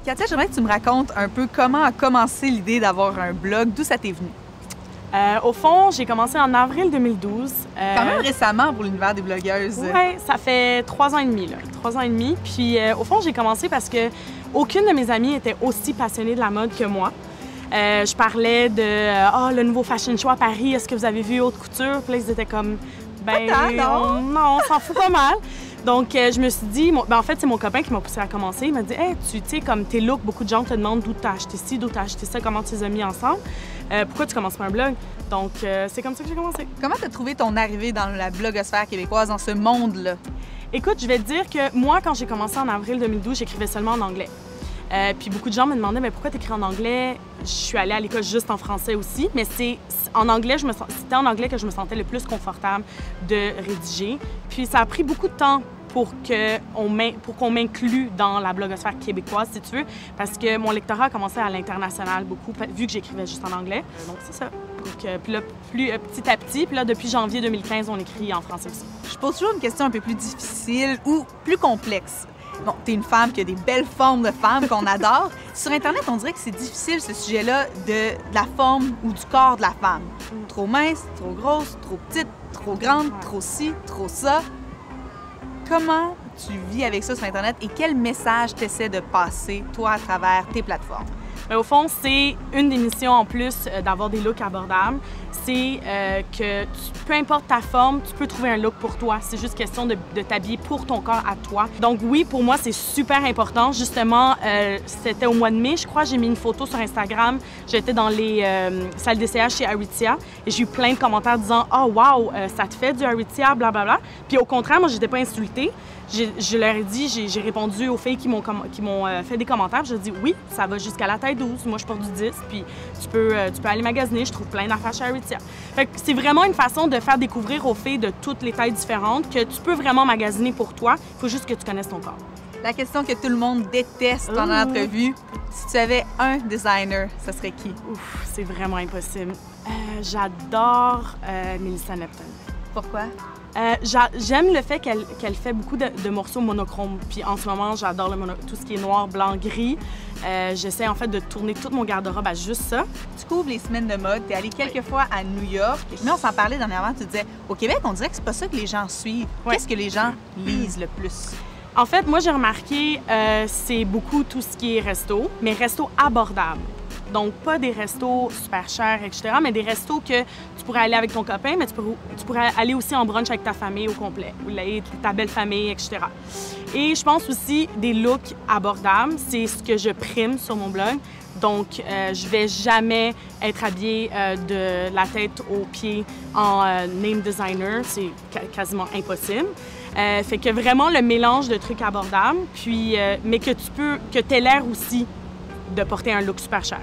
Katia, j'aimerais que tu me racontes un peu comment a commencé l'idée d'avoir un blog, d'où ça t'est venu? Au fond, j'ai commencé en avril 2012. Quand même récemment pour l'univers des blogueuses. Oui, ça fait 3 ans et demi, là. 3 ans et demi. Puis, au fond, j'ai commencé parce que aucune de mes amies était aussi passionnée de la mode que moi. Je parlais de le nouveau fashion show à Paris, est-ce que vous avez vu Haute Couture? Puis là, ils étaient comme, non, on s'en fout pas mal. Donc, je me suis dit, en fait, c'est mon copain qui m'a poussé à commencer. Il m'a dit, hey, tu sais, comme tes looks, beaucoup de gens te demandent d'où t'as acheté ci, d'où t'as acheté ça, comment tu les as mis ensemble. Pourquoi tu commences pas un blog? Donc, c'est comme ça que j'ai commencé. Comment t'as trouvé ton arrivée dans la blogosphère québécoise, dans ce monde-là? Écoute, je vais te dire que moi, quand j'ai commencé en avril 2012, j'écrivais seulement en anglais. Puis beaucoup de gens me demandaient, mais pourquoi t'écris en anglais? Je suis allée à l'école juste en français aussi, mais c'était en anglais que je me sentais le plus confortable de rédiger. Puis ça a pris beaucoup de temps pour qu'on m'inclue dans la blogosphère québécoise, si tu veux, parce que mon lectorat a commencé à l'international beaucoup, vu que j'écrivais juste en anglais. Donc c'est ça. Donc, puis là, petit à petit, puis là, depuis janvier 2015, on écrit en français aussi. Je pose toujours une question un peu plus difficile ou plus complexe. Bon, t'es une femme qui a des belles formes de femme qu'on adore. Sur Internet, on dirait que c'est difficile, ce sujet-là, de la forme ou du corps de la femme. Trop mince, trop grosse, trop petite, trop grande, trop ci, trop ça. Comment tu vis avec ça sur Internet et quel message tu essaies de passer, toi, à travers tes plateformes? Bien, au fond, c'est une des missions en plus d'avoir des looks abordables. C'est que peu importe ta forme, tu peux trouver un look pour toi. C'est juste question de t'habiller pour ton corps à toi. Donc oui, pour moi, c'est super important. Justement, c'était au mois de mai, je crois, j'ai mis une photo sur Instagram. J'étais dans les salles d'essayage chez Aritzia et j'ai eu plein de commentaires disant « Oh wow, ça te fait du Aritzia, blablabla. » Puis au contraire, moi, j'étais pas insultée. Je leur ai dit, j'ai répondu aux filles qui m'ont fait des commentaires. Je dis oui, ça va jusqu'à la taille 12. Moi, je porte du 10, puis tu peux aller magasiner. Je trouve plein d'affaires chez Aritzia. Fait que c'est vraiment une façon de faire découvrir aux filles de toutes les tailles différentes que tu peux vraiment magasiner pour toi. Il faut juste que tu connaisses ton corps. La question que tout le monde déteste en entrevue, si tu avais un designer, ça serait qui? Ouf, c'est vraiment impossible. J'adore Melissa Neptune. Pourquoi? J'aime le fait qu'elle fait beaucoup de morceaux monochromes. Puis en ce moment, j'adore tout ce qui est noir, blanc, gris. J'essaie en fait de tourner tout mon garde-robe à juste ça. Tu couvres les semaines de mode, tu es allée quelques fois à New York. Mais on s'en parlait dernièrement, tu disais, au Québec, on dirait que c'est pas ça que les gens suivent. Ouais. Qu'est-ce que les gens lisent le plus? En fait, moi, j'ai remarqué, c'est beaucoup tout ce qui est resto, mais resto abordable. Donc, pas des restos super chers, etc., mais des restos que tu pourrais aller avec ton copain, mais tu pourrais aller aussi en brunch avec ta famille au complet, ou ta belle famille, etc. Et je pense aussi des looks abordables, c'est ce que je prime sur mon blog. Donc, je vais jamais être habillée de la tête aux pieds en name designer, c'est quasiment impossible. Fait que vraiment le mélange de trucs abordables, puis, mais que tu aies l'air aussi de porter un look super cher.